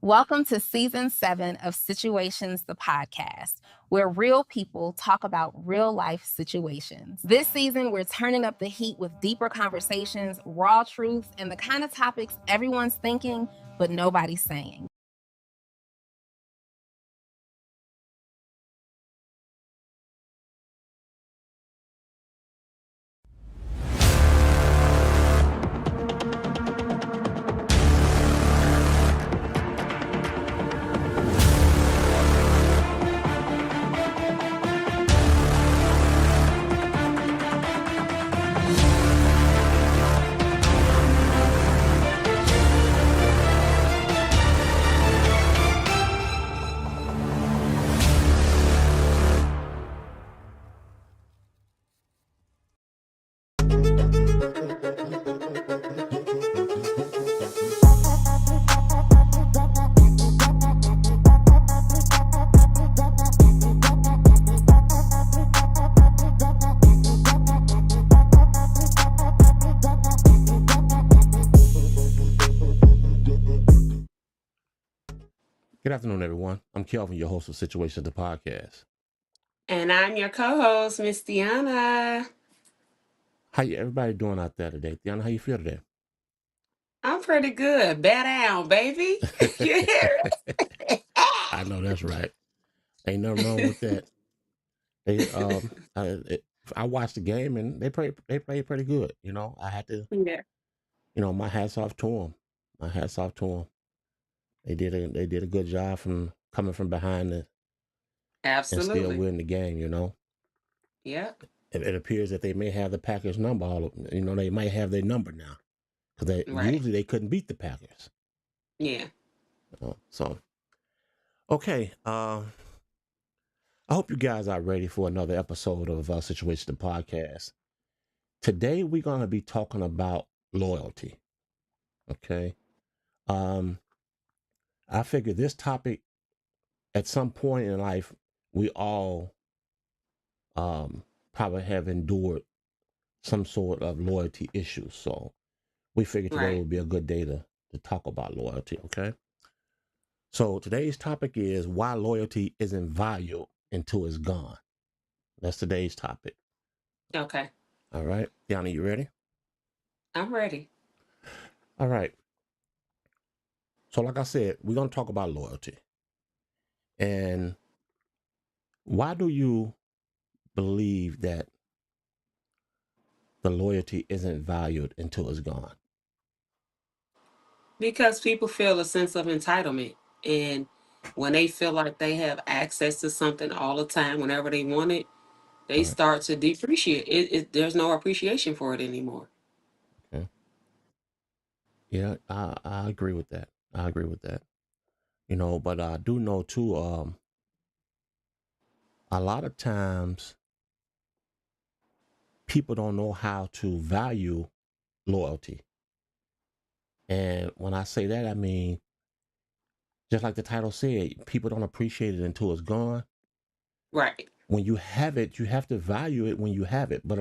Welcome to Season 7 of Situations, the podcast, where real people talk about real life situations. This season, we're turning up the heat with deeper conversations, raw truth, and the kind of topics everyone's thinking, but nobody's saying. Good afternoon, everyone. I'm Kelvin, your host of Situations the Podcast. And I'm your co-host, Miss Deanna. How you everybody doing out there today? Deanna, how you feel today? I'm pretty good. Bear down, baby. You hear it? I know that's right. Ain't nothing wrong with that. They I watched the game and they played pretty good. I had to, Yeah, my hats off to them. My hats off to them. They did a good job from coming from behind and still absolutely. win the game. Yep, It appears that they may have the Packers number. They might have their number now because right. usually they couldn't beat the Packers. Yeah. So okay. I hope you guys are ready for another episode of Situation the Podcast. Today we're going to be talking about loyalty. Okay. Um, I figure this topic at some point in life we all probably have endured some sort of loyalty issues. So we figured today Right. would be a good day to talk about loyalty. Okay. So today's topic is why loyalty isn't valued until it's gone. That's today's topic. Okay. All right. Deanna, you ready? I'm ready. All right. So, like I said, we're going to talk about loyalty. And why do you believe that the loyalty isn't valued until it's gone? Because people feel a sense of entitlement. And when they feel like they have access to something all the time, whenever they want it, they Right. start to depreciate it. There's no appreciation for it anymore. Okay. Yeah, I agree with that. I agree with that. But I do know too, a lot of times people don't know how to value loyalty. And when I say that, I mean, just like the title said, people don't appreciate it until it's gone. Right. When you have it, you have to value it when you have it. But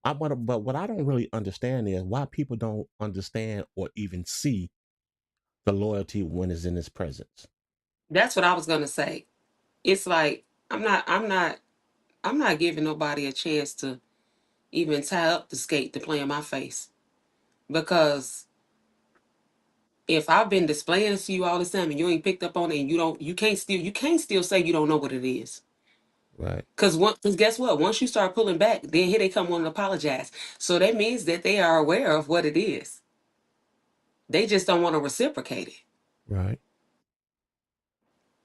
what I don't really understand is why people don't understand or even see the loyalty when it's in its presence. That's what I was gonna say. It's like I'm not giving nobody a chance to even tie up the skate to play in my face. Because if I've been displaying this to you all this time and you ain't picked up on it and you can't still say you don't know what it is. Right, Cause guess what? Once you start pulling back, then here they come wanting to apologize. So that means that they are aware of what it is. They just don't want to reciprocate it. right.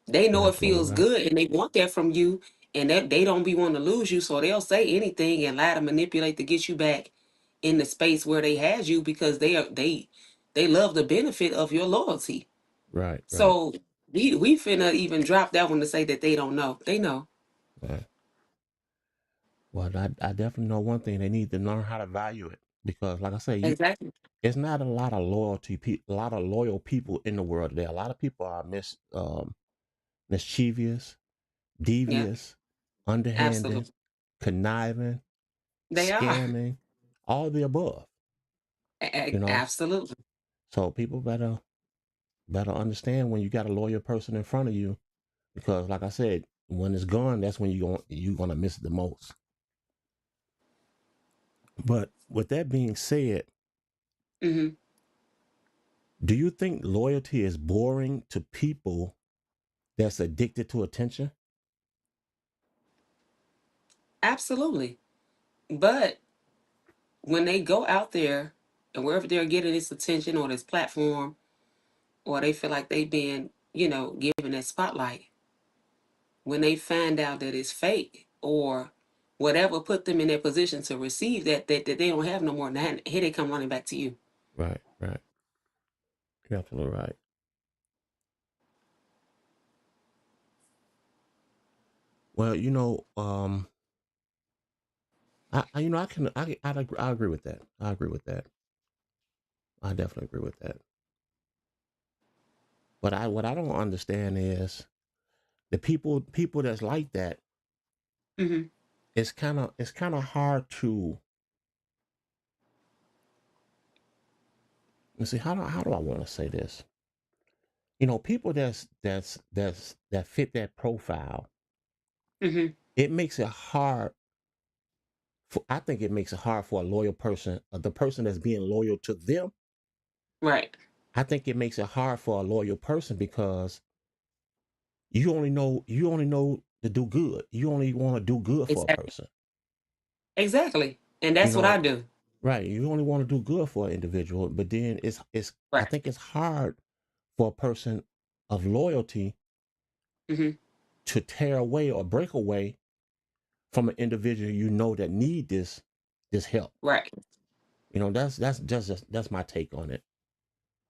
They You're know it absolutely feels right. good and they want that from you, and that they don't be wanting to lose you, so they'll say anything and lie to manipulate to get you back in the space where they had you because they love the benefit of your loyalty. Right, right, So we finna even drop that one to say that they don't know. They know. right. Well, I definitely know one thing. They need to learn how to value it because, like I say, Exactly. it's not a lot of a lot of loyal people in the world today. A lot of people are mischievous, Yeah, devious, underhanded, absolutely. conniving, They are. scamming, all the above. You know, Absolutely. so people better better understand when you got a loyal person in front of you, because like I said, when it's gone, that's when you're gonna miss it the most. But with that being said, Hmm. do you think loyalty is boring to people that's addicted to attention? Absolutely. But when they go out there and wherever they're getting this attention or this platform, or they feel like they being, given that spotlight, when they find out that it's fake or whatever put them in that position to receive that they don't have no more, now here they come running back to you. Right, right. You're absolutely right. Well, I agree with that. I agree with that. I definitely agree with that. But what I don't understand is the people that's like that. Hmm. It's kind of hard to, let's see, how do I want to say this? People that fit that profile. Hmm. It makes it hard. I think it makes it hard for a loyal person, the person that's being loyal to them. Right. I think it makes it hard for a loyal person because you only know to do good. You only want to do good for a Exactly. person. Exactly. And You that's what I know, do. right? You only want to do good for an individual, but then it's I Right. think it's hard for a person of loyalty Hmm. to tear away or break away from an individual that need this help. Right. That's my take on it.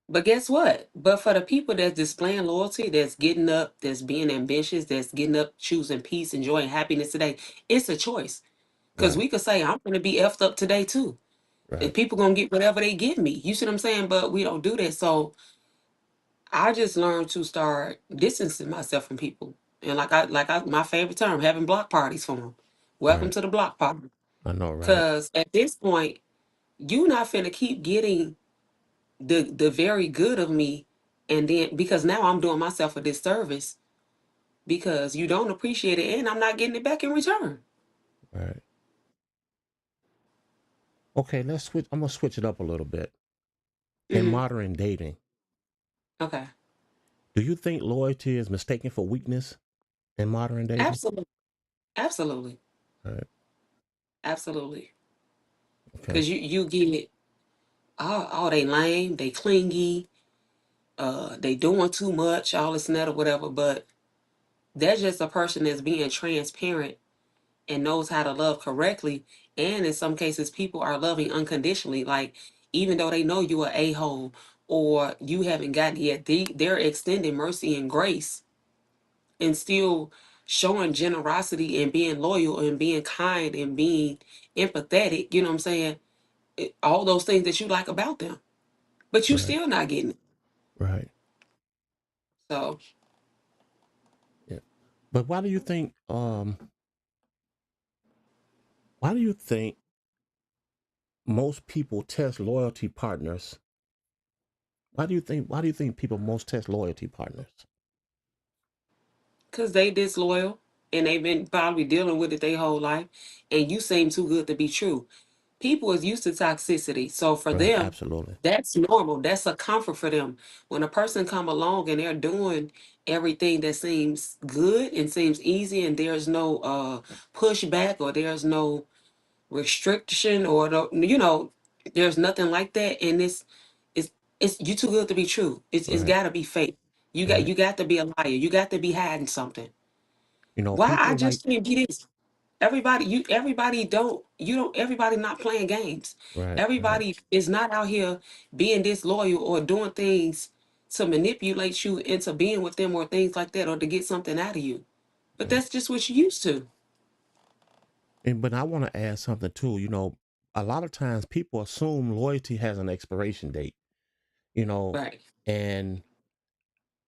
But guess what? But for the people that's displaying loyalty, that's getting up, that's being ambitious, that's getting up, choosing peace, and joy, and happiness today, it's a choice. Because Right, we could say, I'm going to be effed up today too. And right, people going to get whatever they give me. You see what I'm saying? But we don't do that. So I just learned to start distancing myself from people. And my favorite term, having block parties for them. Welcome right. to the block party. I know, right, Because at this point, you not finna keep getting the very good of me, and then because now I'm doing myself a disservice because you don't appreciate it and I'm not getting it back in return. right. Okay, let's switch. I'm gonna switch it up a little bit. In Hmm. modern dating, Okay. do you think loyalty is mistaken for weakness in modern dating? Absolutely. Absolutely. All right. Absolutely. Okay. Because you get, oh, they lame, they clingy, they doing too much, all this and that or whatever, but that's just a person that's being transparent and knows how to love correctly. And in some cases, people are loving unconditionally. Like, even though they know you are a-hole or you haven't gotten it yet, they're extending mercy and grace and still showing generosity and being loyal and being kind and being empathetic. You know what I'm saying? All those things that you like about them, but you Right. still not getting it. Right. So, Yeah. But why do you think most people test loyalty partners? Why do you think people most test loyalty partners? because they disloyal and they've been probably dealing with it their whole life, and you seem too good to be true. People is used to toxicity, so for Right. them, Absolutely. that's normal. That's a comfort for them. When a person come along and they're doing everything that seems good and seems easy, and there's no pushback or there's no restriction or there's nothing like that, and it's it's you too good to be true. It's Right. got to be fake. You got Right. you got to be a liar. You got to be hiding something. Why I People like just can't be this? Everybody not playing games. right. Right. Everybody is not out here being disloyal or doing things to manipulate you into being with them or things like that or to get something out of you. But Right. that's just what you used to. But I want to add something too. A lot of times people assume loyalty has an expiration date. You know, Right. and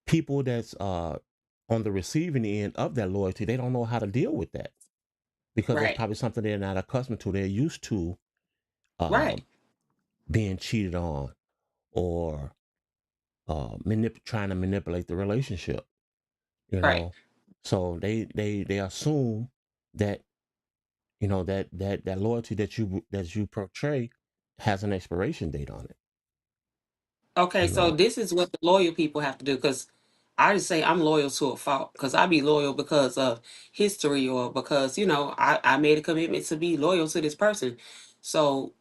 people that's on the receiving end of that loyalty, they don't know how to deal with that because that's Right. probably something they're not accustomed to. They're used to Right. um, being cheated on or trying to manipulate the relationship, you Right. know. So they assume that, that loyalty that you portray has an expiration date on it, Okay, you so know. this is what the loyal people have to do, because I just say I'm loyal to a fault, because I be loyal because of history, or because, I made a commitment to be loyal to this person. So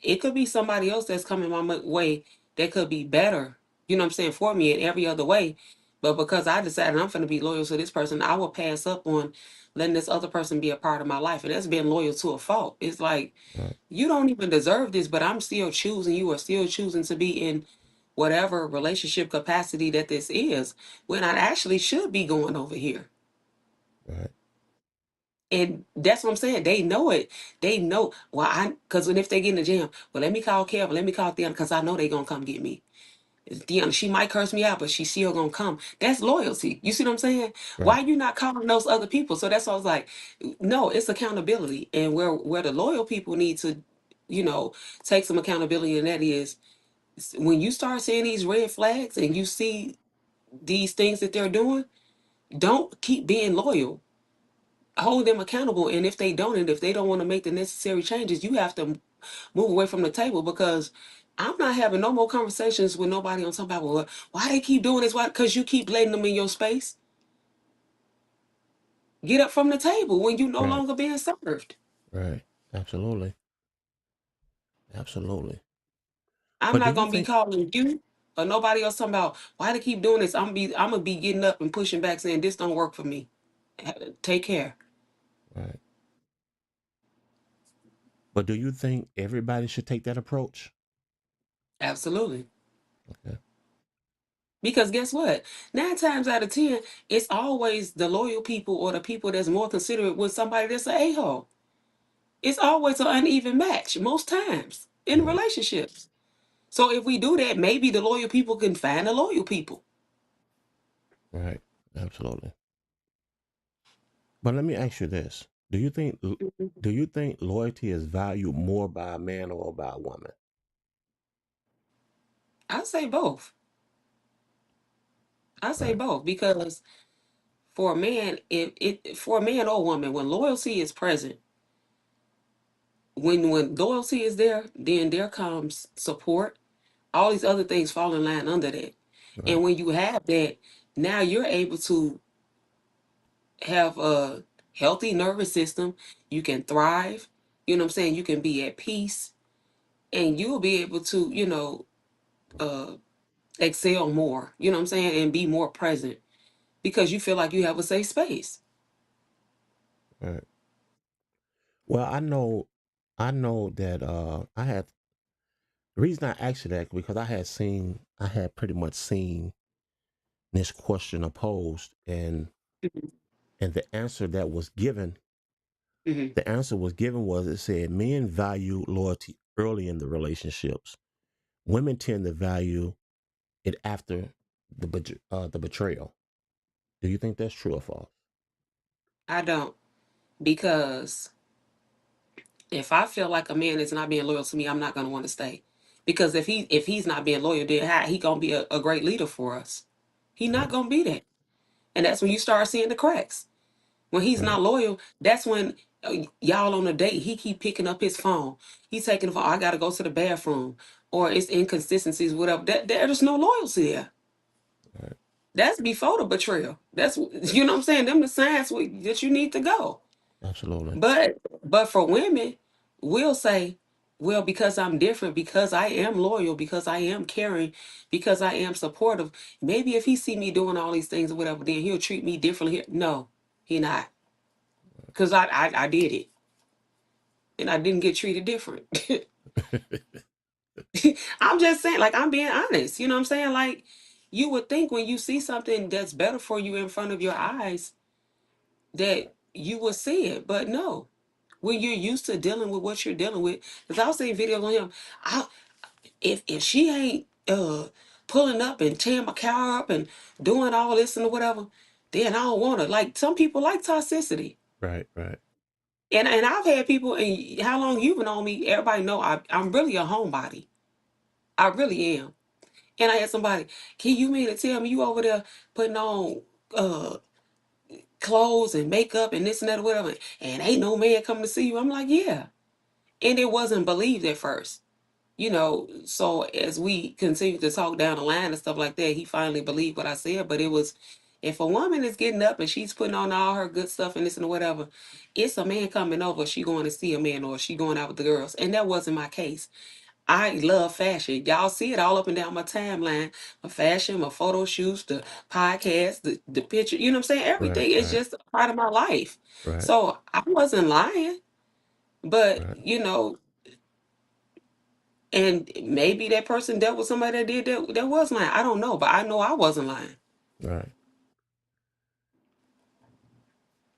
it could be somebody else that's coming my way that could be better, you know what I'm saying, for me in every other way. But because I decided I'm going to be loyal to this person, I will pass up on letting this other person be a part of my life. And that's being loyal to a fault. It's like, Right, you don't even deserve this, but I'm still choosing you, or still choosing to be in whatever relationship capacity that this is, when I actually should be going over here. right, And that's what I'm saying. They know it. They know. Well, because if they get in the jam, well, let me call Kevin, let me call Theon, because I know they're going to come get me. Theon, she might curse me out, but she's still going to come. That's loyalty. You see what I'm saying? Why right, are you not calling those other people? So that's why I was like, no, it's accountability. And where the loyal people need to, you know, take some accountability, and that is when you start seeing these red flags and you see these things that they're doing, don't keep being loyal. Hold them accountable. And if they don't, and if they don't want to make the necessary changes, you have to move away from the table, because I'm not having no more conversations with nobody on something about, well, why they keep doing this? Why? Because you keep letting them in your space. Get up from the table when you no right, longer being served. right. Absolutely, absolutely. I'm But do not you gonna be think? calling you or nobody else talking about why they keep doing this. I'm gonna be getting up and pushing back, saying this don't work for me. Take care. Right. But do you think everybody should take that approach? Absolutely. Okay. Because guess what? 9 times out of 10, it's always the loyal people or the people that's more considerate with somebody that's an a-hole. It's always an uneven match most times in Right. relationships. So if we do that, maybe the loyal people can find the loyal people. Right. Absolutely. But let me ask you this: do you think loyalty is valued more by a man or by a woman? I say both. I say Right. both, because for a man, if it for a man or woman, when loyalty is present, when loyalty is there, then there comes support. All these other things fall in line under that. Right. And when you have that, now you're able to have a healthy nervous system. You can thrive. You know what I'm saying? You can be at peace, and you'll be able to, uh, excel more. You know what I'm saying? And be more present, because you feel like you have a safe space. Right. Well, I know that I had the reason I asked you that because I had pretty much seen this question opposed, Mhm. and the answer that was given, Mhm. the answer was given was it said men value loyalty early in the relationships. Women tend to value it after the betrayal. Do you think that's true or false? I don't, because if I feel like a man is not being loyal to me, I'm not going to want to stay. Because if he's not being loyal, then how he gonna be a great leader for us? He not Right. gonna be that. And that's when you start seeing the cracks. When he's Right. not loyal, that's when, y'all on a date, he keep picking up his phone. He's taking the phone. I gotta go to the bathroom, or it's inconsistencies, whatever. There's no loyalty there. Right. That's before the betrayal. That's you know what I'm saying. Them the signs that you need to go. Absolutely. But for women, we'll say, well, because I'm different, because I am loyal, because I am caring, because I am supportive. Maybe if he see me doing all these things or whatever, then he'll treat me differently. No, he not, because I did it, and I didn't get treated different. I'm just saying, like, I'm being honest. You know what I'm saying? Like, you would think when you see something that's better for you in front of your eyes that you will see it, but no. When you're used to dealing with what you're dealing with, because I was seeing videos on him. I if she ain't pulling up and tearing my car up and doing all this and whatever, then I don't want her. Like, some people like toxicity. Right. Right. And I've had people, and how long you've known me, everybody know I'm really a homebody. I really am. And I had somebody, can you mean to tell me you over there putting on uh clothes and makeup and this and that or whatever, and ain't no man coming to see you? I'm like, yeah. And it wasn't believed at first. So as we continued to talk down the line and stuff like that, he finally believed what I said. But it was, if a woman is getting up and she's putting on all her good stuff and this and whatever, it's a man coming over, she going to see a man or she going out with the girls. And that wasn't my case. I love fashion. Y'all see it all up and down my timeline. My fashion, my photo shoots, the podcast, the picture, you know what I'm saying? Right, Everything is right, just a part of my life. right, So I wasn't lying. But, right, and maybe that person dealt with somebody that did that was lying. I don't know, but I know I wasn't lying. right.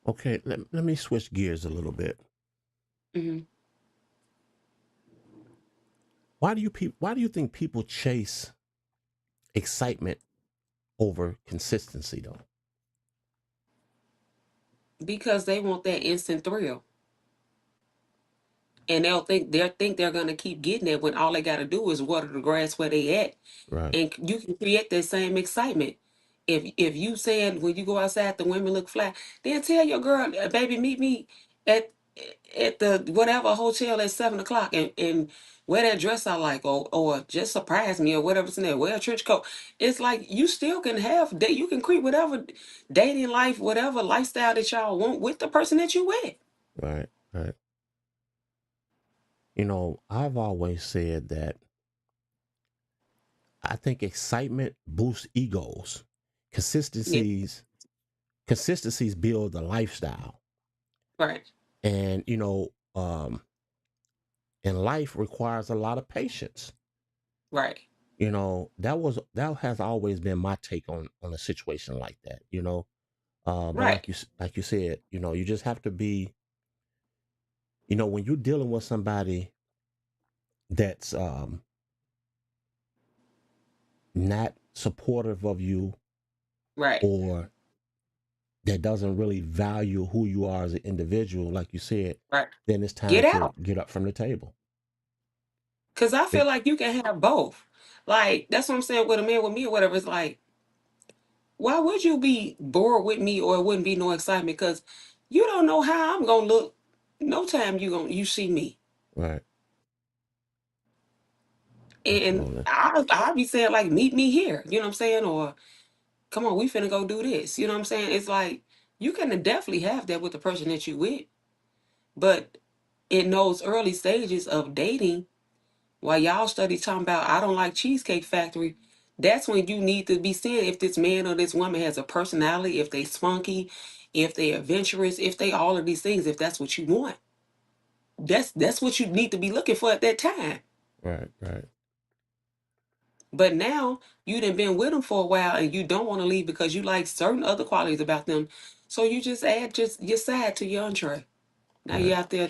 Okay, let me switch gears a little bit. Hmm. Why do you think people chase excitement over consistency though? Because they want that instant thrill. And they'll think they're gonna keep getting it when all they gotta do is water the grass where they at. Right, And you can create that same excitement. If you saying when you go outside the women look fly, then tell your girl, baby, meet me at at the whatever hotel at 7 o'clock and wear that dress I like, or just surprise me or whatever's in there. Wear a trench coat. It's like you still can have date. You can create whatever dating life, whatever lifestyle that y'all want with the person that you with. right, right. You know, I've always said that I think excitement boosts egos. Yeah, Consistencies consistencies build a lifestyle. right, And and life requires a lot of patience. right, That has always been my take on a situation like that. But right, like you said, you just have to be, when you're dealing with somebody that's not supportive of you, right, or that doesn't really value who you are as an individual, like you said, right. then it's time Get to out. get up from the table. Cause I feel It, like you can have both. Like that's what I'm saying with a man with me or whatever. It's like, why would you be bored with me or it wouldn't be no excitement? Because you don't know how I'm gonna look. No time you see me. right, And absolutely, I'll be saying like meet me here. You know what I'm saying? Or come on, we finna go do this. You know what I'm saying? It's like you can definitely have that with the person that you with. But in those early stages of dating, while y'all study talking about I don't like Cheesecake Factory, that's when you need to be seeing if this man or this woman has a personality, if they spunky, if they adventurous, if they all of these things, if that's what you want. That's what you need to be looking for at that time. right, right, But now you done been with them for a while and you don't want to leave because you like certain other qualities about them. So you just add just your side to your entree. Now you right. out there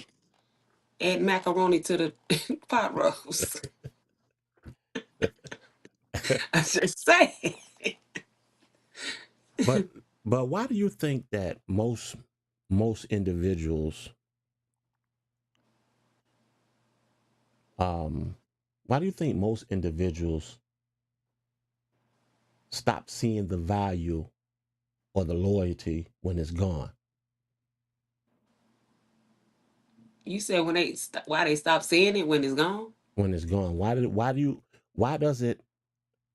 add macaroni to the pot roast. I just say. but but why do you think that most individuals, um why do you think most individuals stop seeing the value or the loyalty when it's gone? You said when why they stop seeing it when it's gone? When it's gone, why does it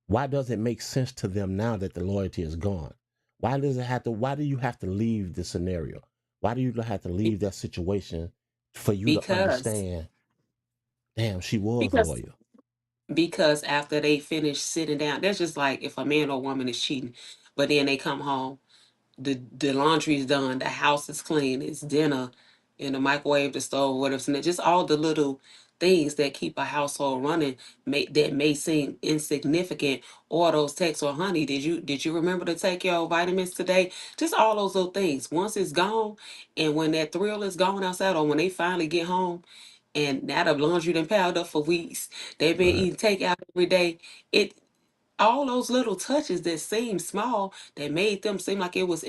why does it make sense to them now that the loyalty is gone? Why do you have to leave the scenario? Why do you have to Be- leave that situation for you to Because understand, damn, she was because loyal? because after they finish sitting down, that's just like if a man or woman is cheating, but then they come home, the laundry's done, the house is clean, it's dinner in the microwave, the stove, whatever's in it. Just all the little things that keep a household running that may seem insignificant, or those texts or honey, did you remember to take your vitamins today? Just all those little things. Once it's gone, and when that thrill is gone outside, or when they finally get home, and now the laundry done piled up for weeks, they've been Right, eating takeout every day. It all those little touches that seem small that made them seem like it was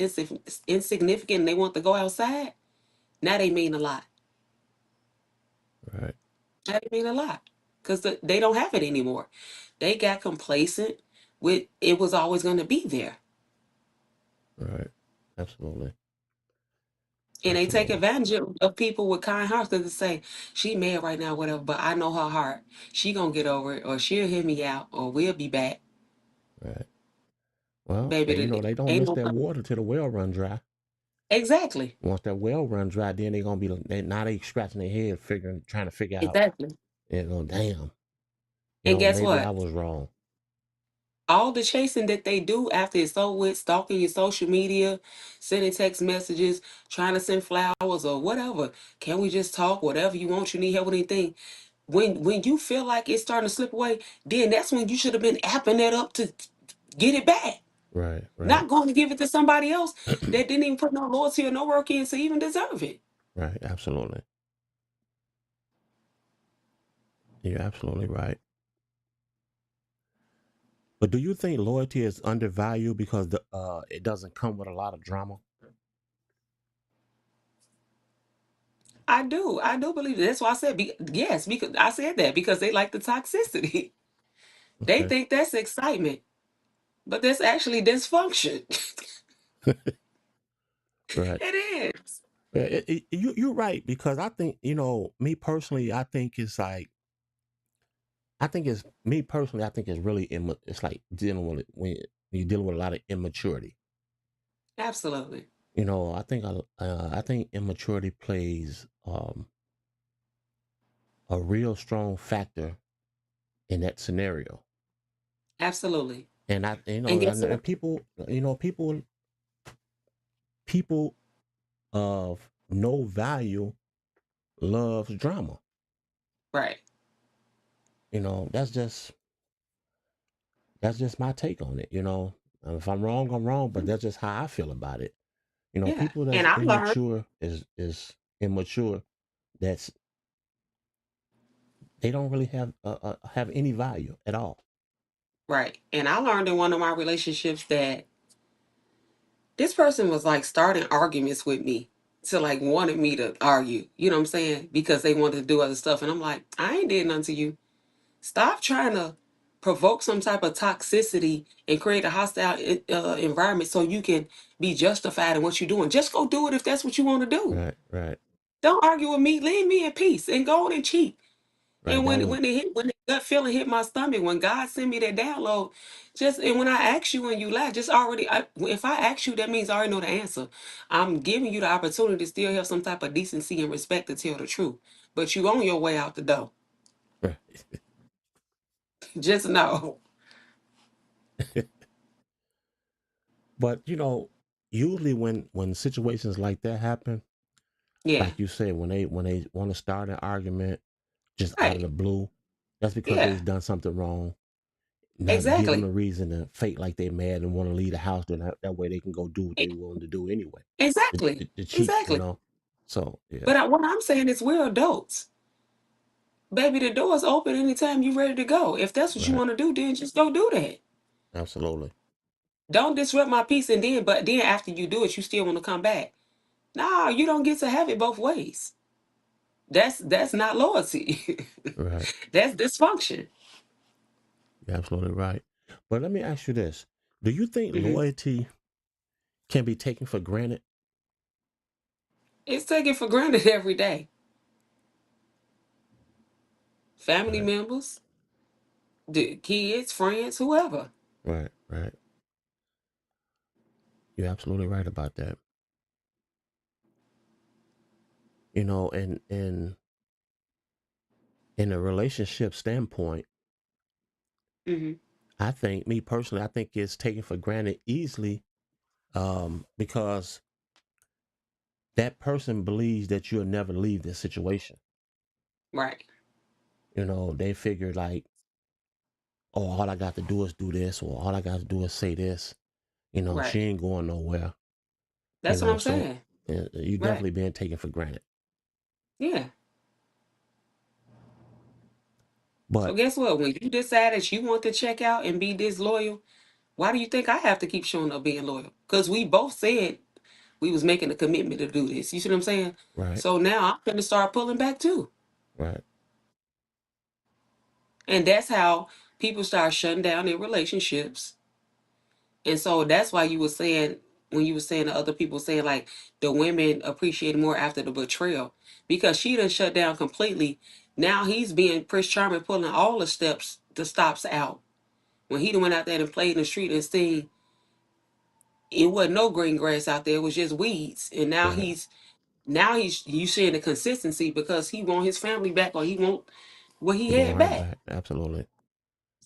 insignificant and they want to go outside, now they mean a lot. right, Now they mean a lot because they don't have it anymore. they got complacent with it was always going to be there. Right. Absolutely. And they take Absolutely. advantage of people with kind hearts because they say, she mad right now, whatever, but I know her heart. She going to get over it, or she'll hear me out, or we'll be back. Right. Well, Baby, they don't ain't miss no. that water till the well run dry. Exactly. Once that well run dry, then they gonna be now they scratching their head, trying to figure out, Exactly. damn, And guess maybe I what? was wrong. All the chasing that they do after it's so with stalking your social media, sending text messages, trying to send flowers or whatever. Can we just talk? Whatever you want, you need help with anything. When you feel like it's starting to slip away, then that's when you should have been apping that up to get it back. Right. Right. Not going to give it to somebody else that didn't even put no loyalty or no work in to even deserve it. Right. Absolutely. You're absolutely right. But do you think loyalty is undervalued because it doesn't come with a lot of drama? I do. I do believe it. That's why I said yes, because I said that because they like the toxicity. They Okay. think that's excitement, but that's actually dysfunction. Right. It is. Yeah, you're right, because I think, me personally, I think it's like, I think it's me personally, I think it's really it's like dealing with it when you're dealing with a lot of immaturity. Absolutely. I think immaturity plays a real strong factor in that scenario. Absolutely. And And guess and what? people of no value loves drama. Right. That's just my take on it. If I'm wrong, I'm wrong, but that's just how I feel about it. Yeah. People And that's I learned, immature is immature. That's They don't really have any value at all. right. And I learned in one of my relationships that this person was like starting arguments with me to like wanted me to argue. You know what I'm saying? Because they wanted to do other stuff. And I'm like, I ain't did nothing to you. Stop trying to provoke some type of toxicity and create a hostile environment so you can be justified in what you're doing. Just go do it if that's what you want to do. Right, right, Don't argue with me. Leave me in peace and go on and cheat. right. And That was when the gut feeling hit my stomach, when God sent me that download, and when I ask you and you laugh, if I ask you, that means I already know the answer. I'm giving you the opportunity to still have some type of decency and respect to tell the truth. But you on your way out the door. right. Just know. But usually when situations like that happen, Yeah. like you said, when they want to start an argument just out of the Right. blue, that's because Yeah. they've done something wrong. Now give them Exactly. a reason to fake like they mad and want to leave the house, then that way they can go do what E- they willing to do anyway. The, Exactly. the, the cheat, Exactly. So yeah, But what I'm saying is we're adults. Baby, the door's open anytime you're ready to go. If that's what you right, want to do, then just go do that. absolutely, Don't disrupt my peace but then after you do it, you still want to come back. No, you don't get to have it both ways. That's not loyalty. right. That's dysfunction. You're absolutely right. But let me ask you this: do you think Hmm. loyalty can be taken for granted? It's taken for granted every day. Family Right, members, the kids, friends, whoever. right, right. You're absolutely right about that. And in a relationship standpoint, Hmm. I think, me personally, I think it's taken for granted easily, because that person believes that you'll never leave this situation. Right. They figure like, oh, all I got to do is do this, or all I got to do is say this. She Right. ain't going nowhere. That's what I'm So saying. you Right. definitely being taken for granted. Yeah. So But guess what? When you decide that you want to check out and be disloyal, why do you think I have to keep showing up being loyal? Because we both said we was making a commitment to do this. You see what I'm saying? right, So now I'm gonna start pulling back too. right, And that's how people start shutting down their relationships. And so that's why you were saying, when you were saying to other people, saying like the women appreciate more after the betrayal, because she done shut down completely. Now he's being Prince Charming, pulling all the stops out. When he done went out there and played in the street and seen, it wasn't no green grass out there, it was just weeds. And Right. now he's you seeing the consistency, because he want his family back, or he want what he You want had her back. back? Absolutely.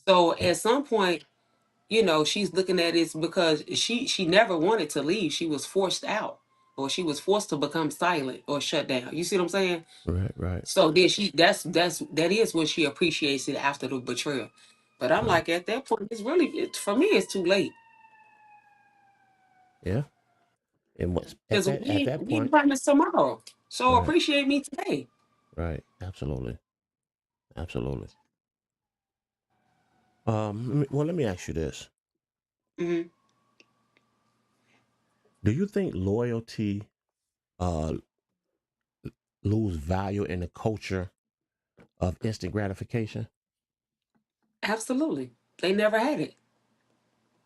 So Yeah. at some point, she's looking at it because she never wanted to leave. She was forced out, or she was forced to become silent or shut down. You see what I'm saying? Right. Right. So then that is when she appreciates it after the betrayal. But I'm Right. like, at that point, for me, it's too late, Yeah. And what's because at that we ain't point? promised tomorrow. So Right. appreciate me today. Right. Absolutely. Absolutely. Let me ask you this: Hmm. do you think loyalty uh lose value in the culture of instant gratification? Absolutely, they never had it.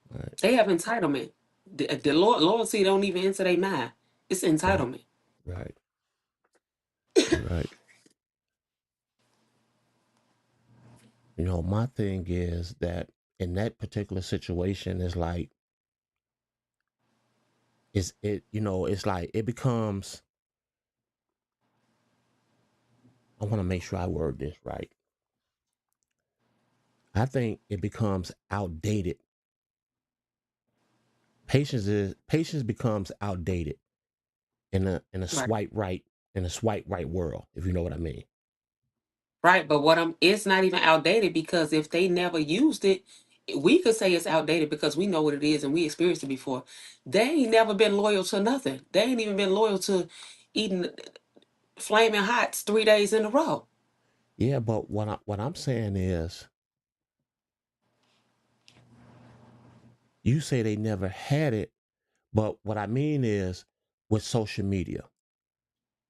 Right. They have entitlement. The loyalty don't even enter their mind. It's Right. entitlement. Right. You're right. My thing is that in that particular situation is like it's like it becomes, I want to make sure I word this right. I think it becomes outdated. Patience becomes outdated in a Right. swipe right world, if you know what I mean. Right, but it's not even outdated, because if they never used it, we could say it's outdated because we know what it is and we experienced it before. They ain't never been loyal to nothing. They ain't even been loyal to eating flaming hots 3 days in a row. Yeah, but what I'm saying is, you say they never had it, but what I mean is, with social media,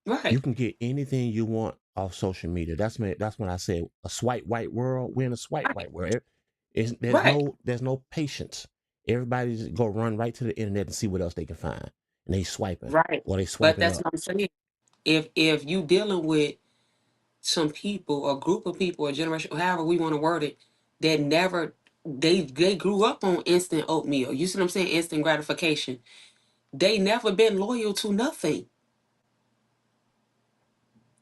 you Right, can get anything you want off social media. That's when I say a swipe right world. We're in a swipe right, right world. There's right, no patience. Everybody's go run right to the internet and see what else they can find, and they swiping right. or they But swiping that's up. what I'm saying. If you dealing with some people, or group of people, or generation, however we want to word it, that never they grew up on instant oatmeal. You see what I'm saying? Instant gratification. They never been loyal to nothing.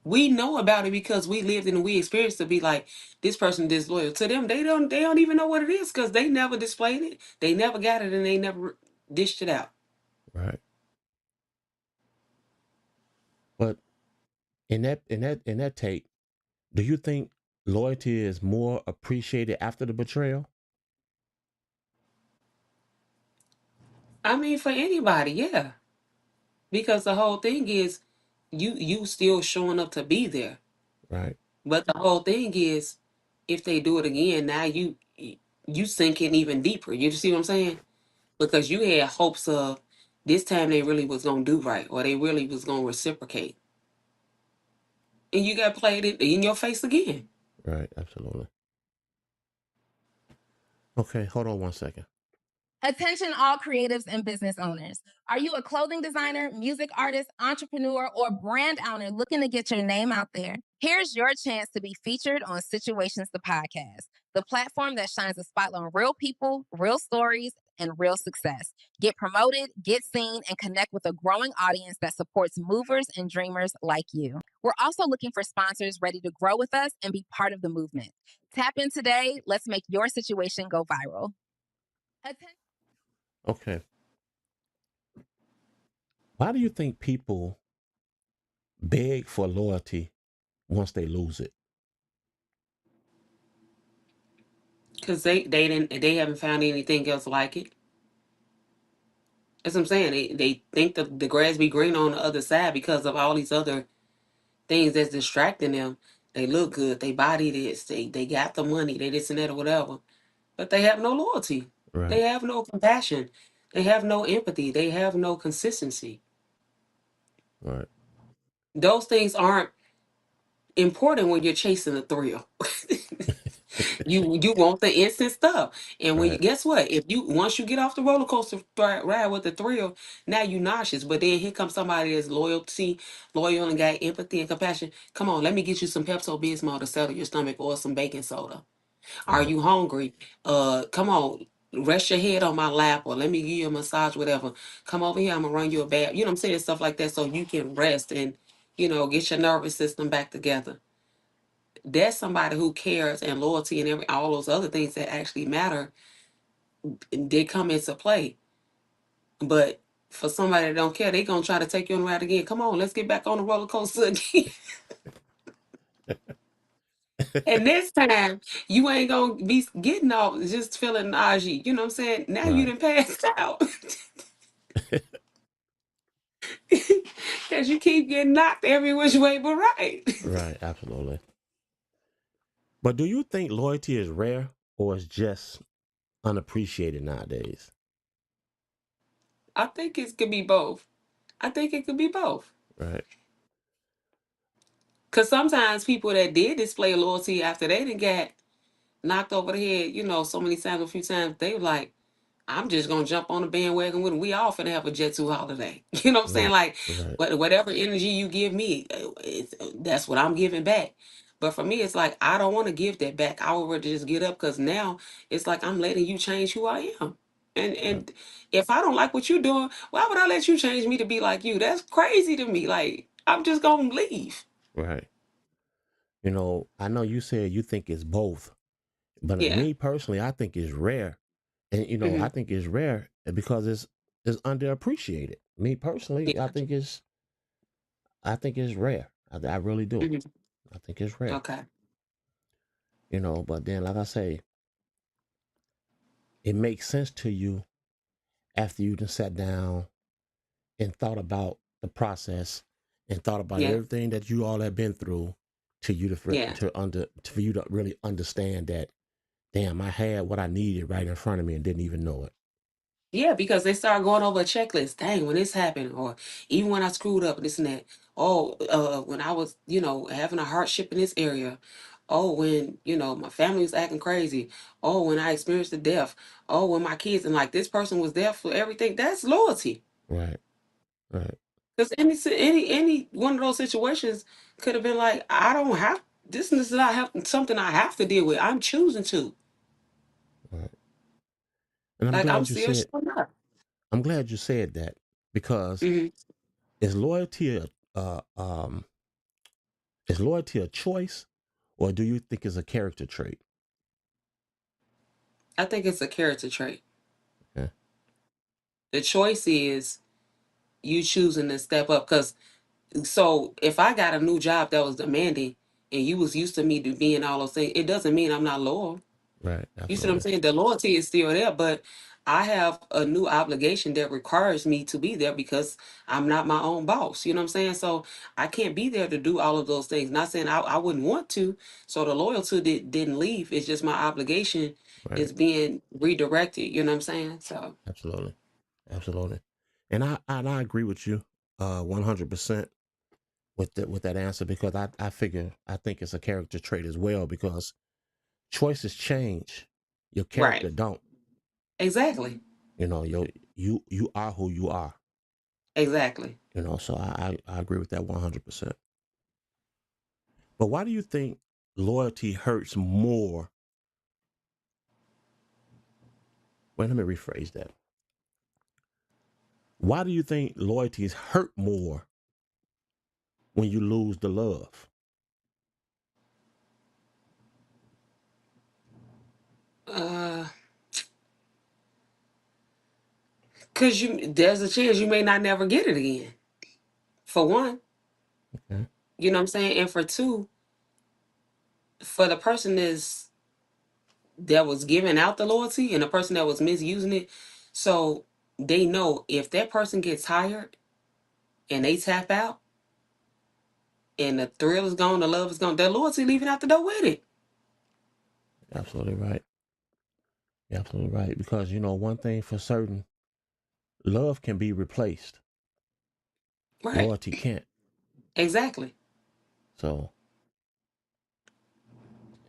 We know about it because we lived it and we experienced to be like, this person disloyal to them. They don't even know what it is, because they never displayed it. They never got it, and they never dished it out. Right. But in that take, do you think loyalty is more appreciated after the betrayal? I mean, for anybody, yeah. Because the whole thing is, you still showing up to be there. Right. But the whole thing is, if they do it again, now you sinking even deeper. You see what I'm saying? Because you had hopes of this time they really was gonna do right, or they really was gonna reciprocate, and you got played it in your face again. Right. Absolutely. Okay. Hold on one second. Attention, all creatives and business owners. Are you a clothing designer, music artist, entrepreneur, or brand owner looking to get your name out there? Here's your chance to be featured on Situations the Podcast, the platform that shines a spotlight on real people, real stories, and real success. Get promoted, get seen, and connect with a growing audience that supports movers and dreamers like you. We're also looking for sponsors ready to grow with us and be part of the movement. Tap in today. Let's make your situation go viral. Okay. Why do you think people beg for loyalty once they lose it? Because they haven't found anything else like it. That's what I'm saying. They think the grass be green on the other side because of all these other things that's distracting them. They look good, they body this, they got the money, they this and that or whatever. But they have no loyalty. They Right. have no compassion. They have no empathy. They have no consistency. Right. Those things aren't important when you're chasing a thrill. You want the instant stuff. And when you Right. guess what? If you once you get off the roller coaster ride with the thrill, now you nauseous. But then here comes somebody that's loyal and got empathy and compassion. Come on, let me get you some Pepto Bismol to settle your stomach or some baking soda. Are Right. you hungry? Come on, rest your head on my lap, or let me give you a massage, whatever. Come over here, I'm gonna run you a bath. You know what I'm saying? Stuff like that so you can rest and, get your nervous system back together. That's somebody who cares, and loyalty and all those other things that actually matter did come into play. But for somebody that don't care, they gonna try to take you on the ride again. Come on, let's get back on the roller coaster again. And this time, you ain't gonna be getting off just feeling nauseous. You know what I'm saying? Now you Right. done passed out. Because you keep getting knocked every which way but right. Right. Absolutely. But do you think loyalty is rare or is just unappreciated nowadays? I think it could be both. I think it could be both. Right. Because sometimes people that did display loyalty after they done got knocked over the head, so many times, a few times, they were like, I'm just gonna jump on the bandwagon with them. We all finna have a Jet 2 holiday. You know what I'm saying? Right. Like, Right. whatever energy you give me, that's what I'm giving back. But for me, it's like I don't want to give that back. I would rather just get up because now it's like I'm letting you change who I am. And Right. and if I don't like what you're doing, why would I let you change me to be like you? That's crazy to me. Like I'm just gonna leave. Right. I know you said you think it's both, but Yeah. me personally, I think it's rare. And I Hmm. think it's rare because it's underappreciated. Me personally, Yeah. I think it's rare. I really do. Hmm. I think it's rare. Okay. But then like I say, it makes sense to you after you done sat down and thought about the process and thought about Yeah. everything that you all have been through to you Yeah. for you to really understand that damn, I had what I needed right in front of me and didn't even know it. Yeah, because they start going over a checklist. Dang, when this happened, or even when I screwed up, this and that. Oh, when I was, having a hardship in this area. Oh, when my family was acting crazy. Oh, when I experienced the death. Oh, when my kids and like this person was there for everything. That's loyalty. Right. Right. Because any one of those situations could have been like, I don't have this. Is not something I have to deal with. I'm choosing to. Right. And Like I'm still showing up. I'm glad you said that because Hmm. is loyalty uh um is loyalty a choice or do you think it's a character trait? I think it's a character trait. Okay. The choice is you choosing to step up. Because so if I got a new job that was demanding and you was used to me to being all those things, it doesn't mean I'm not loyal. Right. You see what I'm Absolutely. saying? The loyalty is still there, but I have a new obligation that requires me to be there because I'm not my own boss. You know what I'm saying? So I can't be there to do all of those things. Not saying I wouldn't want to. So the loyalty didn't leave. It's just my obligation Right. is being redirected. You know what I'm saying? So Absolutely. Absolutely. And I agree with you 100% with that answer because I think it's a character trait as well because choices change. Your right. character don't. Exactly. You are who you are. Exactly. So I agree with that 100%. But why do you think loyalty hurts more? Wait, let me rephrase that. Why do you think loyalties hurt more when you lose the love? Uh Cause there's a chance you may not never get it again. For one, Okay. you know what I'm saying? And for two, for the person that was giving out the loyalty and the person that was misusing it, so they know if that person gets tired and they tap out and the thrill is gone, the love is gone, their loyalty leaving out the door with it. Absolutely right. You're absolutely right. Because one thing for certain, love can be replaced. Right. Loyalty can't. Exactly. So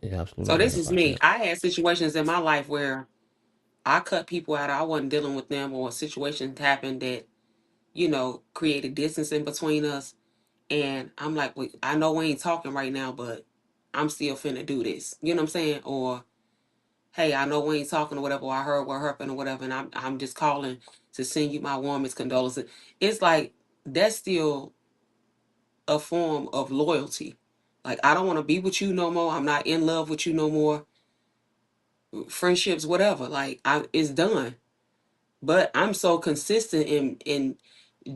You're So absolutely this right is about me. that. I had situations in my life where I cut people out. I wasn't dealing with them, or situations happened that, created distance in between us. And I'm like, "Wait, I know we ain't talking right now, but I'm still finna do this." You know what I'm saying? Or, hey, I know we ain't talking or whatever, or I heard what happened or whatever, and I'm just calling to send you my warmest condolences. It's like that's still a form of loyalty. Like, I don't want to be with you no more. I'm not in love with you no more. Friendships, whatever. Like, it's done. But I'm so consistent in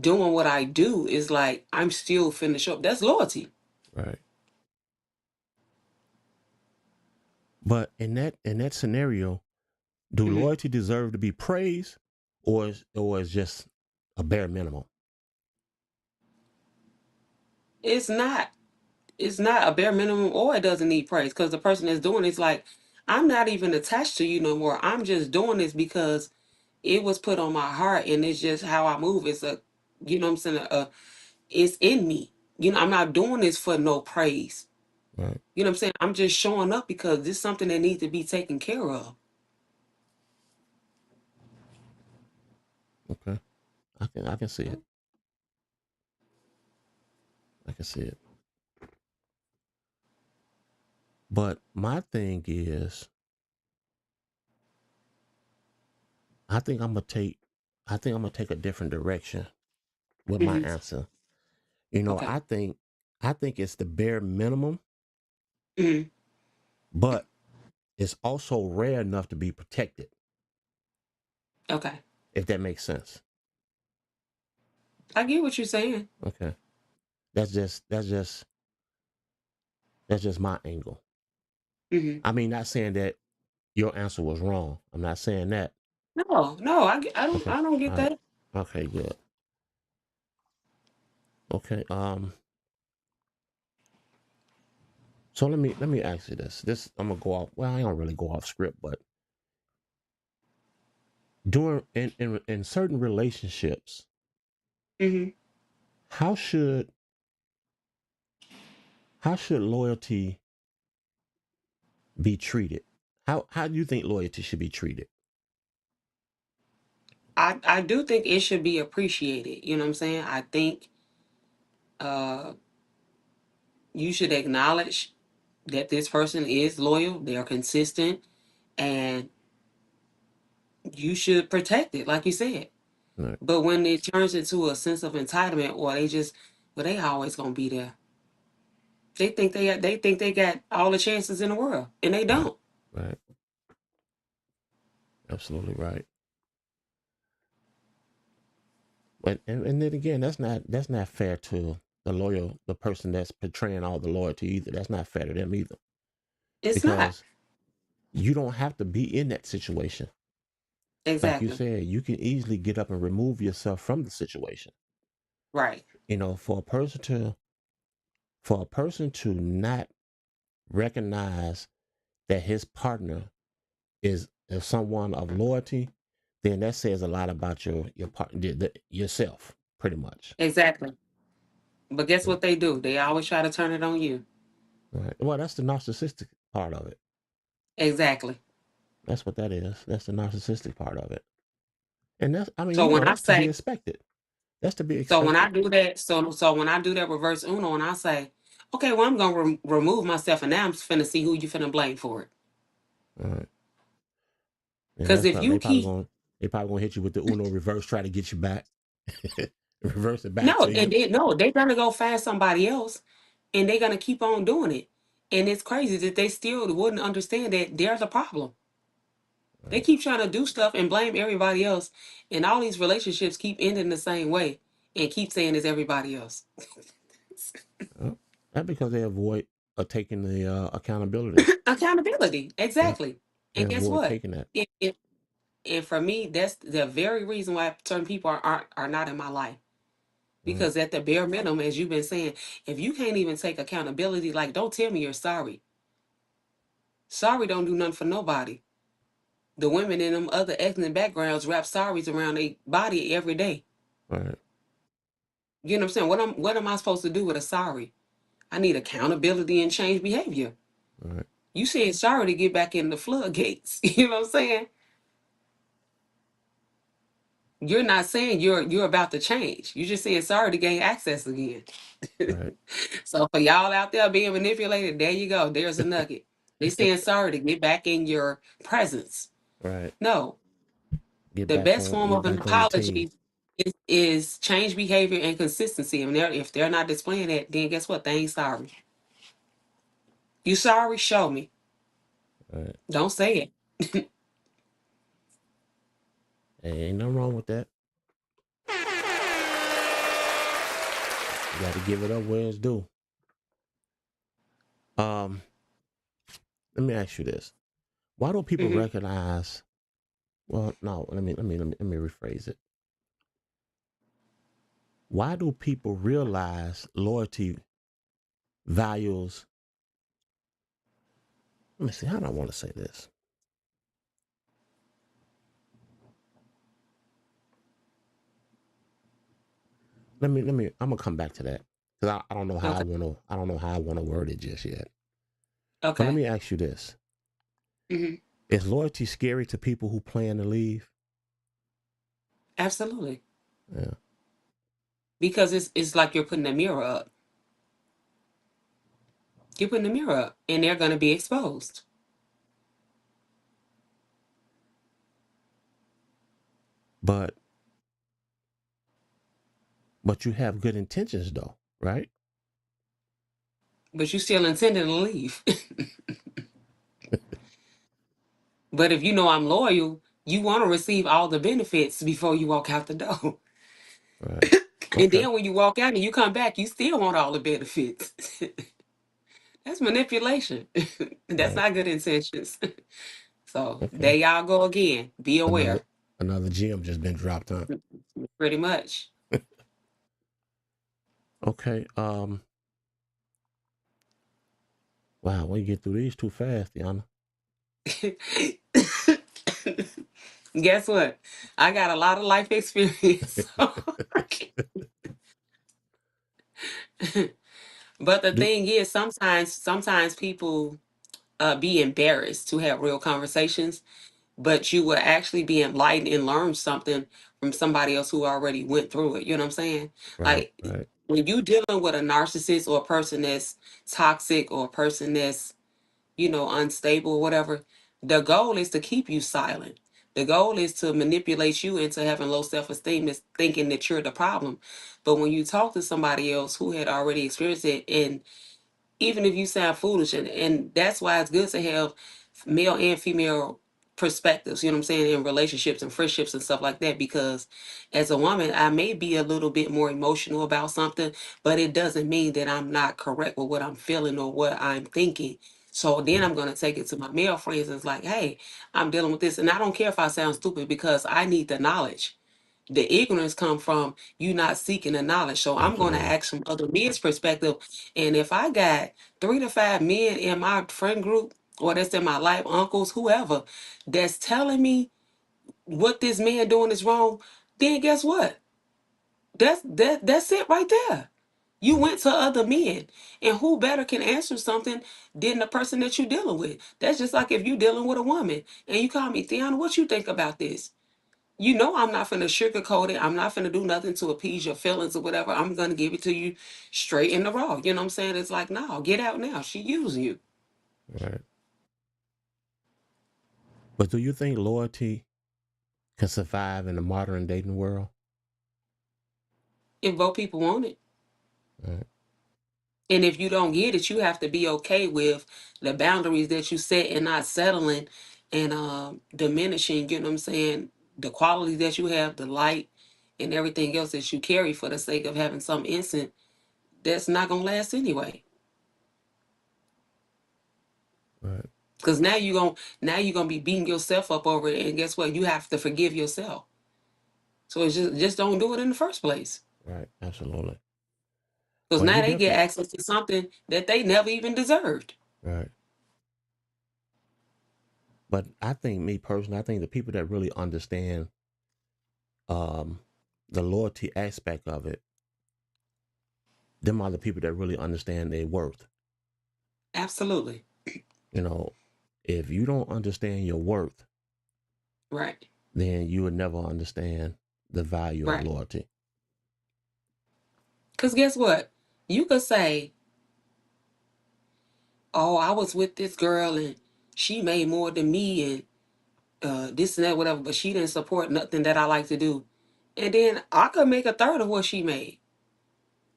doing what I do. Is like I'm still finna show up. That's loyalty. Right. But in that scenario, do Hmm. loyalty deserve to be praised, or is just a bare minimum? It's not. It's not a bare minimum, or it doesn't need praise, because the person that's doing it's like, I'm not even attached to you no more. I'm just doing this because it was put on my heart, and it's just how I move. It's a, what I'm saying, it's in me. I'm not doing this for no praise. Right. You know what I'm saying? I'm just showing up because this is something that needs to be taken care of. Okay. I can see it. I can see it. But my thing is, I think I'm gonna take I think I'm gonna take a different direction with my Hmm. answer. You know, Okay. I think it's the bare minimum, Hmm. but it's also rare enough to be protected, Okay. if that makes sense. I get what you're saying. Okay. That's just my angle. Hmm. I mean, not saying that your answer was wrong. I'm not saying that. No, no, I don't, Okay. I don't get All right. that. Okay, good. Okay. So let me ask you this. This I'm gonna go off. Well, I don't really go off script, but during in certain relationships, Hmm. how should how should loyalty be treated? How do you think loyalty should be treated? I do think it should be appreciated. You know what I'm saying? I think uh, you should acknowledge that this person is loyal, they're consistent, and you should protect it, like you said. Right. But when it turns into a sense of entitlement, or well, they always gonna be there. They think they got all the chances in the world, and they Right. don't. Right. Absolutely right. But and then again, that's not fair to the person that's portraying all the loyalty either. That's not fair to them either, It's not. because you don't have to be in that situation. Like you Exactly. said, you can easily get up and remove yourself from the situation. Right. For a person to not recognize that his partner is someone of loyalty, then that says a lot about your partner, yourself, pretty much. Exactly. But guess Yeah. what they do? They always try to turn it on you. Right. Well, that's the narcissistic part of it. Exactly. That's what that is. That's the narcissistic part of it. And that's, I mean, So when I that's to be say, expected. That's to be so when I expected. do that, so when I do that reverse Uno, and I say, okay, well, I'm gonna remove myself, and now I'm finna see who you finna blame for it. All right. And Because that's if probably you keep they probably gonna hit you with the Uno reverse, try to get you back, reverse it back no, to and you. they no, they're gonna go find somebody else, and they're gonna keep on doing it. And it's crazy that they still wouldn't understand that there's a problem. They Right. keep trying to do stuff and blame everybody else, and all these relationships keep ending the same way, and keep saying it's everybody else. Well, that's because they avoid taking the accountability. Accountability, Yeah. exactly. They And guess avoid what? taking that. And for me, that's the very reason why certain people are not in my life. Right. Because at the bare minimum, as you've been saying, if you can't even take accountability, like, don't tell me you're sorry. Sorry don't do nothing for nobody. The women in them other ethnic backgrounds wrap sorries around their body every day. Right. You know what I'm saying? What am I supposed to do with a sorry? I need accountability and change behavior. Right. You saying sorry to get back in the floodgates. You know what I'm saying? You're not saying you're about to change. You're just saying sorry to gain access again. Right. So for y'all out there being manipulated, there you go. There's a nugget. They saying sorry to get back in your presence. Right. No, the best form Get of an back on the team. apology is change behavior and consistency. And if they're not displaying that, then guess what? They ain't sorry. You sorry? Show me. Right. Don't say it. Hey, ain't nothing wrong with that. You got to give it up where it's due. Um, Let me ask you this: why don't people Hmm. recognize? Well, no. Let me rephrase it. Why do people realize loyalty values? Let me see. How do I want to say this? Let me. I'm gonna come back to that because I don't know how I Okay. want to. I don't know how I want to word it just yet. But let Okay. me ask you this: Hmm. is loyalty scary to people who plan to leave? Absolutely. Yeah. Because it's like you're putting a mirror up. You're putting a mirror up, and they're going to be exposed. But you have good intentions though, right? But you still intending to leave. But if you know I'm loyal, you want to receive all the benefits before you walk out the door. Right. And Okay. then when you walk out and you come back, you still want all the benefits. That's manipulation. That's Right. not good intentions. So there Okay. y'all go again. Be Another aware. gem just been dropped on. Pretty much. Okay. Wow, when you get through these too fast, Yana. Guess what? I got a lot of life experience. But the Do thing is, sometimes people be embarrassed to have real conversations, but you will actually be enlightened and learn something from somebody else who already went through it. You know what I'm saying? right, Like right, when you dealing with a narcissist or a person that's toxic or a person that's, unstable or whatever, the goal is to keep you silent. The goal is to manipulate you into having low self-esteem, is thinking that you're the problem. But when you talk to somebody else who had already experienced it, and even if you sound foolish, and that's why it's good to have male and female perspectives, you know what I'm saying, in relationships and friendships and stuff like that, because as a woman I may be a little bit more emotional about something, but it doesn't mean that I'm not correct with what I'm feeling or what I'm thinking. So then right, I'm going to take it to my male friends and it's like, hey, I'm dealing with this, and I don't care if I sound stupid because I need the knowledge. The ignorance come from you not seeking the knowledge. So I'm going to absolutely, ask from other men's perspective. And if I got 3 to 5 men in my friend group or that's in my life, uncles, whoever, that's telling me what this man doing is wrong, then guess what? That's it right there. You right, went to other men, and who better can answer something than the person that you're dealing with? That's just like if you're dealing with a woman and you call me, Theana, what you think about this? You know I'm not finna sugarcoat it. I'm not finna do nothing to appease your feelings or whatever. I'm gonna give it to you straight in the raw. You know what I'm saying? It's like, no, get out now. She using you. right. But do you think loyalty can survive in the modern dating world? If both people want it. Right, And if you don't get it, you have to be okay with the boundaries that you set and not settling and diminishing, you know what I'm saying, the quality that you have, the light and everything else that you carry for the sake of having some instant that's not gonna last anyway. right, Because now you're gonna be beating yourself up over it, and guess what? You have to forgive yourself. So it's just don't do it in the first place. right. Absolutely. Because Well, now you they get definitely access to something that they never even deserved. right. But I think me personally, I think the people that really understand um the loyalty aspect of it, them are the people that really understand their worth. Absolutely. You know, if you don't understand your worth, Right. then you would never understand the value of Right. loyalty. Because guess what? You could say, oh, I was with this girl and she made more than me and this and that, whatever, but she didn't support nothing that I like to do. And then I could make a third of what she made,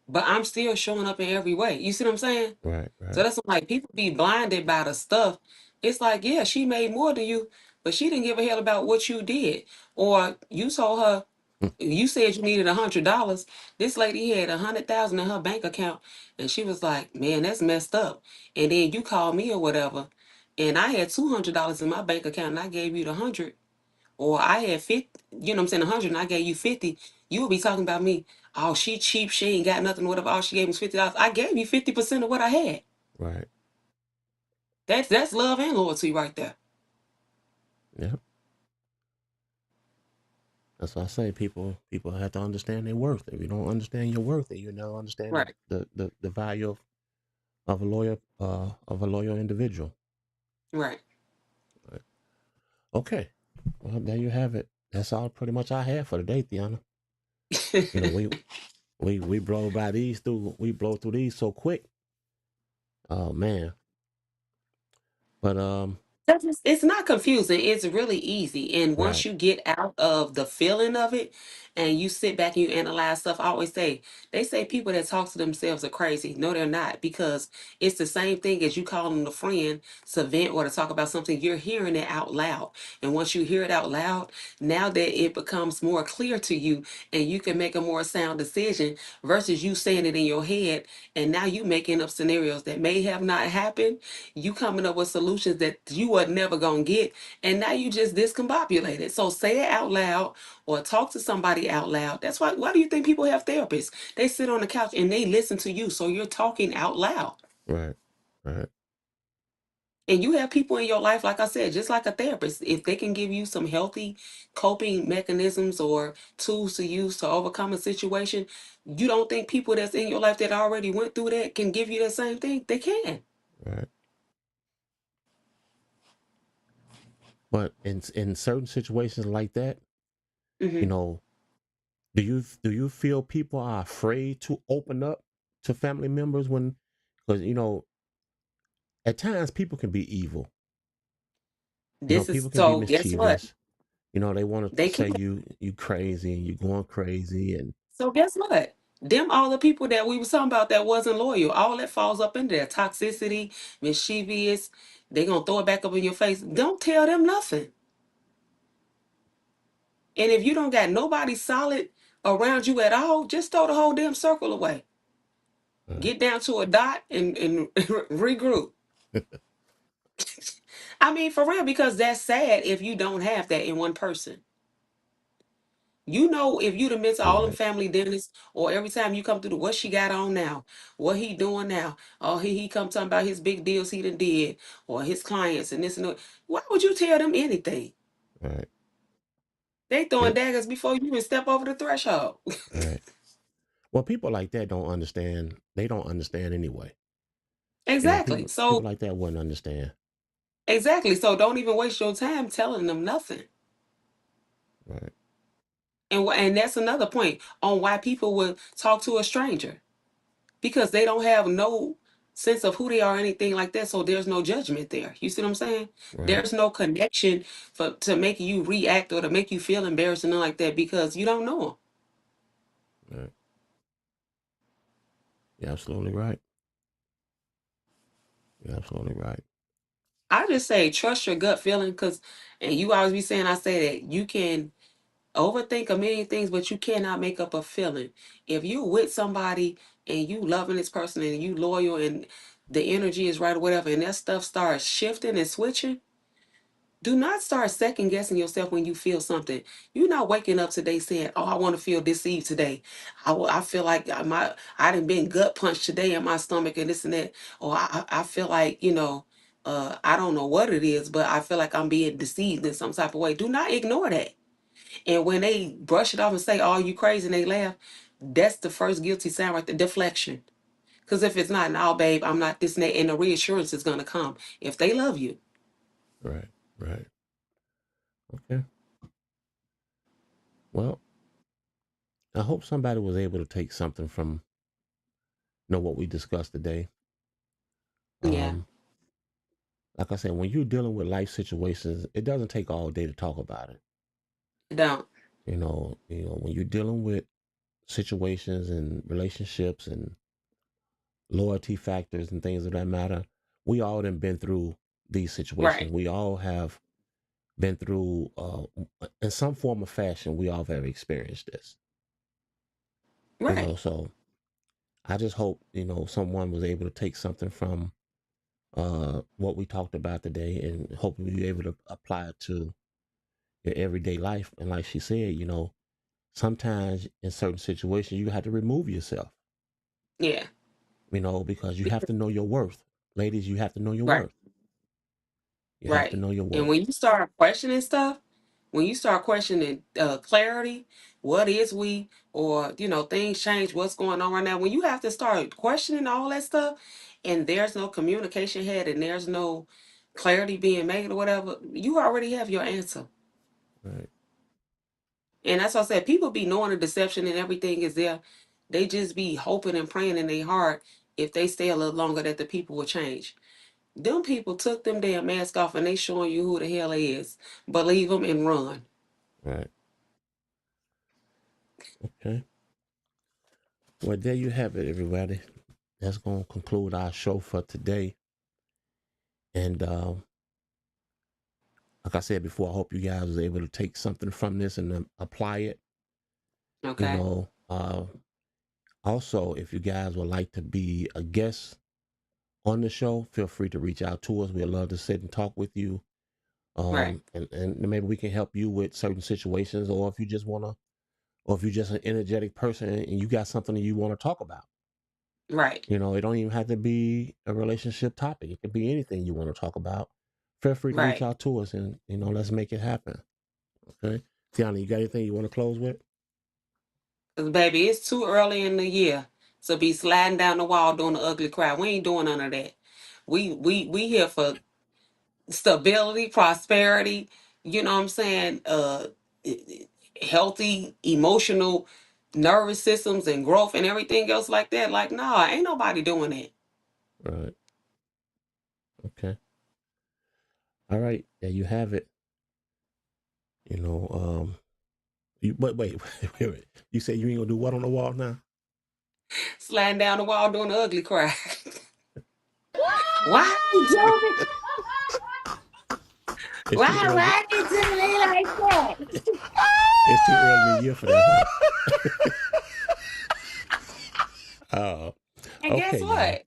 but I'm still showing up in every way. You see what I'm saying? Right, So right, that's like people be blinded by the stuff. It's like, yeah, she made more than you, but she didn't give a hell about what you did. Or you told her, you said you needed $100. This lady had 100,000 in her bank account, and she was like, "Man, that's messed up." And then you called me or whatever, and I had $200 in my bank account, and I gave you the 100, or I had 50. You know what I'm saying? 100, and I gave you 50. You would be talking about me. Oh, she cheap. She ain't got nothing. Whatever. All she gave me was $50. I gave you 50% of what I had. right. That's love and loyalty right there. Yep. That's why I say people have to understand their worth. If you don't understand your worth, then you never understand Right. the value of a loyal individual. Right. Right. Okay. Well, there you have it. That's all pretty much I have for today, Tiana. You know, we blow through these so quick. Oh man. But It's not confusing. It's really easy. And once right, you get out of the feeling of it and you sit back and you analyze stuff, I always say, they say people that talk to themselves are crazy. No, they're not, because it's the same thing as you calling a friend to vent or to talk about something. You're hearing it out loud. And once you hear it out loud, now that it becomes more clear to you and you can make a more sound decision versus you saying it in your head. And now you making up scenarios that may have not happened, you coming up with solutions that you were never gonna get, and now you just discombobulated. So say it out loud or talk to somebody out loud. That's why do you think people have therapists? They sit on the couch and they listen to you, so you're talking out loud. right, right, And you have people in your life, like I said, just like a therapist, if they can give you some healthy coping mechanisms or tools to use to overcome a situation, you don't think people that's in your life that already went through that can give you the same thing? They can. right. But in certain situations like that, you Hmm. know, do you feel people are afraid to open up to family members when, because at times people can be evil. This is People can be so. Guess what? mischievous. They want to They can. say you crazy and you going crazy and So guess what? Them all the people that we was talking about that wasn't loyal, all that falls up into there. Toxicity, mischievous. They gonna throw it back up in your face. Don't tell them nothing. And if you don't got nobody solid around you at all, just throw the whole damn circle away. right, Get down to a dot and regroup. I mean, for real, because that's sad if you don't have that in one person. You know, if you'd have been to all them right, family dinners, or every time you come through the what she got on now, what he doing now, oh he come talking about his big deals he done did, or his clients and this and that. Why would you tell them anything? right, They throwing yep, daggers before you even step over the threshold. right. Well, people like that don't understand. They don't understand anyway. Exactly. People So like that wouldn't understand. exactly. So don't even waste your time telling them nothing. Right, And that's another point on why people would talk to a stranger, because they don't have no sense of who they are or anything like that, so there's no judgment there. You see what I'm saying? right, There's no connection for to make you react or to make you feel embarrassed and nothing like that, because you don't know them. right. You're absolutely right. You're absolutely right. I just say trust your gut feeling, because and you always be saying, I say that you can overthink a million things, but you cannot make up a feeling. If you with somebody and you loving this person and you loyal and the energy is right or whatever, and that stuff starts shifting and switching, do not start second guessing yourself when you feel something. You're not waking up today saying, "Oh, I want to feel deceived today. I feel like I done been gut punched today in my stomach and this and that." Or I feel like I don't know what it is, but I feel like I'm being deceived in some type of way. Do not ignore that. And when they brush it off and say, "Oh, you crazy," and they laugh, that's the first guilty sign right there. Deflection. Because if it's not, now, babe, I'm not this and that, and the reassurance is going to come if they love you. Right. Right. Okay. Well, I hope somebody was able to take something from what we discussed today. Yeah. Like I said, when you're dealing with life situations, it doesn't take all day to talk about it. Don't. When you're dealing with situations and relationships and loyalty factors and things of that matter, we all have been through these situations. Right. We all have been through, in some form or fashion, we all have experienced this. Right. So I just hope, someone was able to take something from what we talked about today and hopefully be able to apply it to your everyday life. And like she said, sometimes in certain situations, you have to remove yourself, Yeah. because you have to know your worth. Ladies, you have to know your Right. worth. You have to Right. know your And worth. when you start questioning stuff, when you start questioning clarity, what is we, or things change, what's going on right now, when you have to start questioning all that stuff, and there's no communication had, and there's no clarity being made or whatever, you already have your answer. Right. And that's why I said people be knowing the deception and everything is there. They just be hoping and praying in their heart if they stay a little longer that the people will change. Them people took them damn mask off and they showing you who the hell they is. Believe them and run. Right. Okay. Well, there you have it, everybody. That's going to conclude our show for today. And like I said before, I hope you guys was able to take something from this and apply it. Okay. Also, if you guys would like to be a guest on the show, feel free to reach out to us. We'd love to sit and talk with you. Right. And maybe we can help you with certain situations, or if you just want to, or if you're just an energetic person and you got something that you want to talk about. Right. It don't even have to be a relationship topic. It could be anything you want to talk about. Feel free to reach Right. out to us and, let's make it happen. Okay. Tiana, you got anything you want to close with? Cause baby, it's too early in the year to be sliding down the wall doing the ugly cry. We ain't doing none of that. We here for stability, prosperity, you know what I'm saying? Healthy, emotional, nervous systems and growth and everything else like that. Like, nah, ain't nobody doing that. Right. Okay. All right. There you have it. Wait, wait. You say you ain't gonna do what on the wall now? Sliding down the wall doing the ugly cry. Why you do it? It's too early. Why you do me like that? It's too early in the year for that, huh? Oh, And okay, guess y'all. what?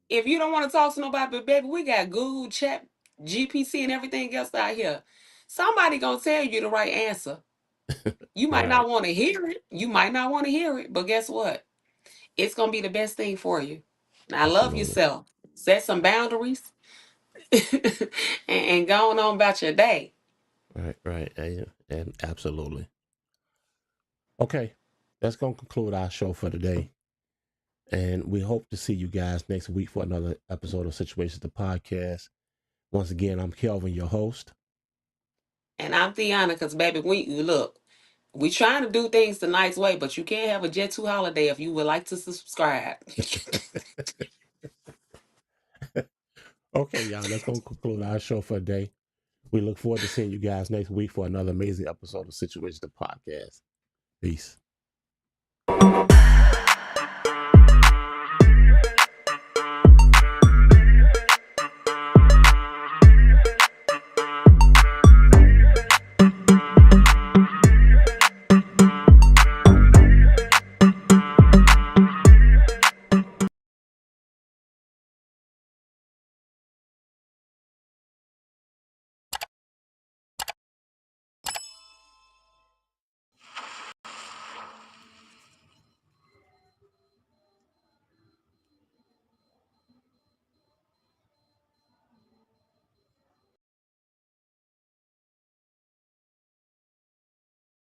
If you don't want to talk to nobody, but baby, we got Google, Chat, GPC, and everything else out here. Somebody gonna tell you the right answer. You might Right. not want to hear it. You might not want to hear it, but guess what? It's gonna be the best thing for you. Now, love Absolutely. yourself. Set some boundaries, and go on about your day. Right. Right. And absolutely. Okay. That's gonna conclude our show for today. And we hope to see you guys next week for another episode of Situations the Podcast. Once again, I'm Kelvin, your host. And I'm Theana, because baby, we trying to do things the nice way, but you can't have a Jet 2 holiday if you would like to subscribe. Okay, y'all, that's going to conclude our show for today. We look forward to seeing you guys next week for another amazing episode of Situations the Podcast. Peace.